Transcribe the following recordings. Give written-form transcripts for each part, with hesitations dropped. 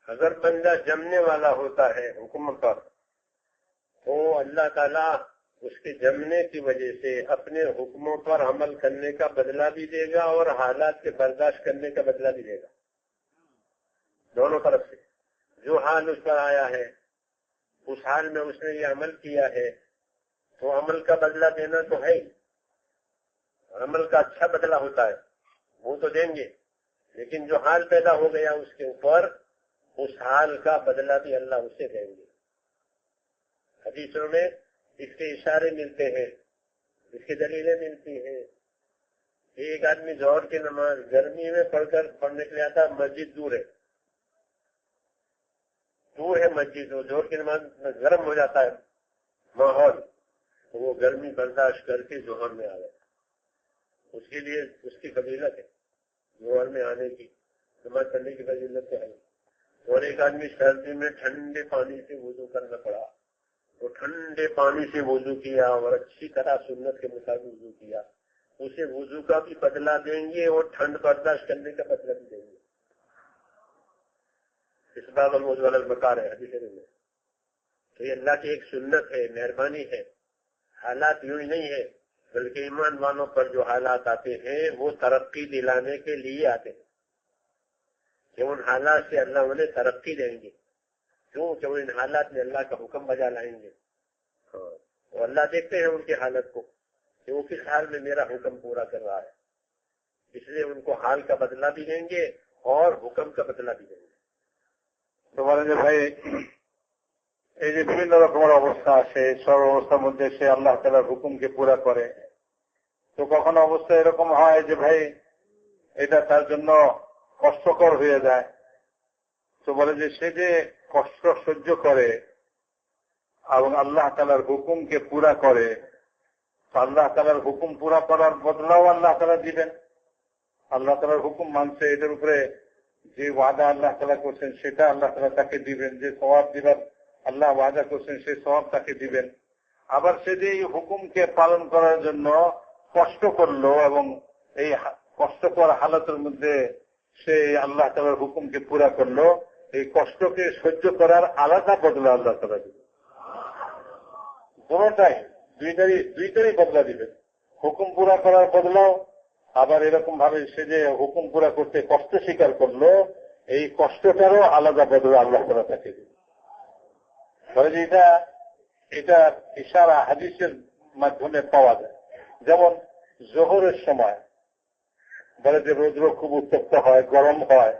अगर बंदा जमने वाला होता है हुक्म पर, तो अल्लाह ताला उसके जमने की वजह से अपने हुक्मों पर अमल करने का बदला भी देगा और हालात के बर्दाश्त करने का बदला भी देगा, दोनों तरफ से। जो हाल उस पर आया है, उस हाल में उसने ये अमल किया है, तो अमल का बदला देना तो है ही, अमल का अच्छा बदला होता है, वो तो देंगे। लेकिन जो हाल पैदा हो गया उसके ऊपर, उस हाल का बदला भी अल्लाह उससे देंगे। हदीसों में इसके इशारे मिलते हैं, इसकी दलीलें मिलती हैं। एक आदमी जोहर की नमाज गर्मी में पढ़ने के लिए आता, मस्जिद दूर है मस्जिद, वो जोहर की नमाज गर्म हो जाता है माहौल, तो वो गर्मी बर्दाश्त करके जोहर में आ गया, उसके लिए उसकी फजीलत है जोहर में आने की, नमाज पढ़ने की फजीलत है। और एक आदमी सर्दी में ठंडे पानी से वुजू करना पड़ा, तो ठंडे पानी से वुजू किया और अच्छी तरह सुन्नत के मुताबिक वुजू किया, उसे वुजू का भी बदला देंगे और ठंड बर्दाश्त करने का बदला भी देंगे। इस बात वाला बकार है हदीस में। तो ये अल्लाह की एक सुन्नत है, मेहरबानी है। हालात यूं ही नहीं है, बल्कि ईमान वालों पर जो हालात आते हैं वो तरक्की दिलाने के लिए आते हैं, कि उन हालात से अल्लाह उन्हें तरक्की देंगे। क्यों? कि वो इन हालात में अल्लाह का हुक्म बजा लाएंगे। और अल्लाह देखते हैं उनकी हालत को कि वो किस हाल में मेरा हुक्म पूरा कर रहा है, इसलिए उनको हाल का बदला भी देंगे और हुक्म का बदला भी देंगे। তো বলেন যে ভাই, এই যে বিভিন্ন রকমের অবস্থা আছে, সব অবস্থার মধ্যে সে আল্লাহ তাআলার হুকুমকে পুরা করে, তো কখনো অবস্থা এরকম হয় যে ভাই এটা তার জন্য কষ্টকর হয়ে যায়। তো বলে যে সে যে কষ্ট সহ্য করে এবং আল্লাহ তাআলার হুকুমকে পুরা করে, তো আল্লাহ তাআলার হুকুম পুরা করার বদলাও আল্লাহ তাআলা দিবেন। আল্লাহ তাআলার হুকুম মানছে, এটার উপরে যে ওয়াদা আল্লাহ তাআলা করছেন সেটা আল্লাহ তাআলা তাকে দিবেন, যে সওয়াব দিবেন আল্লাহ ওয়াদা করছেন সেই সওয়াব তাকে দিবেন। আবার সে যে এই হুকুমকে পালন করার জন্য কষ্ট করলো এবং এই কষ্টকর হালতের মধ্যে সে আল্লাহ তাআলার হুকুমকে পুরা করলো, এই কষ্টকে সহ্য করার আলাদা বদলা আল্লাহ তাআলা দিবেন। দুটোটাই দুইটারই বদলা দিবেন, হুকুম পুরা করার বদলাও, আবার এরকম ভাবে সে যে হুকুম পুরা করতে কষ্ট স্বীকার করলো, এই কষ্টটারও আলাদা বদলা আল্লাহ তাআলা তাকে দিবেন। বলে যে এটা ইশারা হাদিসের মাধ্যমে পাওয়া যায়। যেমন জোহরের সময় বলে যে রৌদ্র খুব উত্তপ্ত হয়, গরম হয়,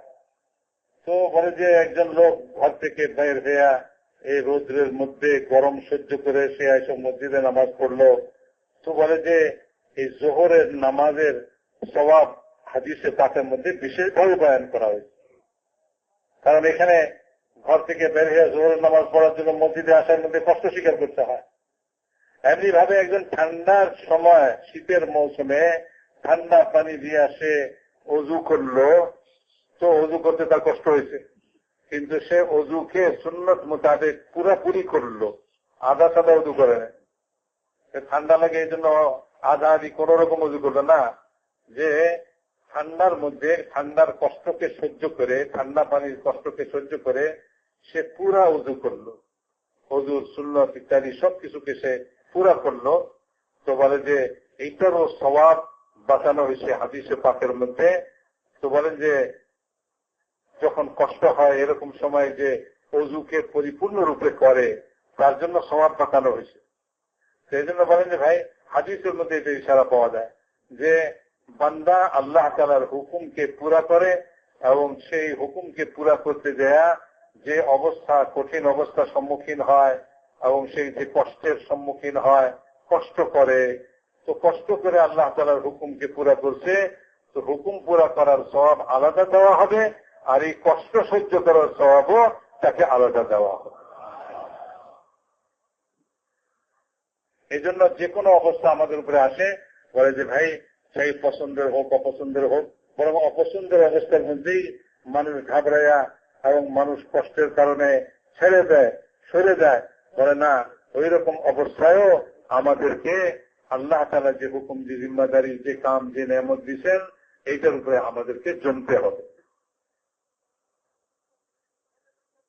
তো বলে যে একজন লোক ঘর থেকে বের হইয়া এই রৌদ্রের মধ্যে গরম সহ্য করে সে এসব মসজিদে নামাজ পড়লো, তো বলে যে এই জোহরের নামাজের সওয়াব হাদিসে পাকের মধ্যে বিশেষভাবে বয়ান করা হয়েছে। কারণ এখানে ঘর থেকে বের হয়ে জোহরের নামাজ পড়ার জন্য মসজিদে আসার মধ্যে কষ্ট স্বীকার করতে হয়। এমনি ভাবে একজন ঠান্ডার সময় শীতের মৌসুমে ঠান্ডা পানি দিয়ে সে অজু করলো, তো অজু করতে তার কষ্ট হয়েছে, কিন্তু সে অজুকে সুন্নত মোতাবেক পুরাপুরি করলো, আধা সাদা অজু করে না। ঠান্ডা লাগে এই জন্য আধা আধি কোন রকম অজু করলো না, যে ঠান্ডার মধ্যে ঠান্ডার কষ্টকে সহ্য করে, ঠান্ডা পানির কষ্টকে সহ্য করে সে পুরা অজু করলো, অজুর সুন্নত ইত্যাদি সবকিছুকে সে পুরা করলো। তো বলে যে এইটারও সওয়াব বাঁচানো হয়েছে হাদিসে পাকের মধ্যে। তো বলেন যে যখন কষ্ট হয় এরকম সময় যে অজুকে পরিপূর্ণ রূপে করে, তার জন্য সওয়াব বাঁচানো হয়েছে। সেই জন্য বলেন যে ভাই হাদিসের মধ্যে এটা ইশারা পাওয়া যায় যে বান্দা আল্লাহ তাআলার হুকুমকে পুরা করে এবং সেই হুকুমকে পুরা করতে যায় যে অবস্থা, কঠিন অবস্থার সম্মুখীন হয় এবং সেই যে কষ্টের সম্মুখীন হয়, কষ্ট করে, তো কষ্ট করে আল্লাহ তাআলার হুকুমকে পুরা করছে, তো হুকুম পুরা করার সওয়াব আলাদা দেওয়া হবে, আর এই কষ্ট সহ্য করার সওয়াবও তাকে আলাদা দেওয়া হবে। এই জন্য যে কোনো অবস্থা আমাদের উপরে আসে, বলে যে ভাই সেই পছন্দের হোক অপছন্দের হোক, বরং অপছন্দের অবস্থার মধ্যেই মানুষ ঘাবড়াইয়া এবং মানুষ কষ্টের কারণে ছেড়ে দেয়, সরে যায়। বলে না, ওই রকম অবস্থায়ও আমাদেরকে আল্লাহ তাআলা যে হুকুম, যে জিম্মাদারি, যে কাম, যে নেয়ামত দিচ্ছেন, এইটার উপরে আমাদেরকে জমতে হবে।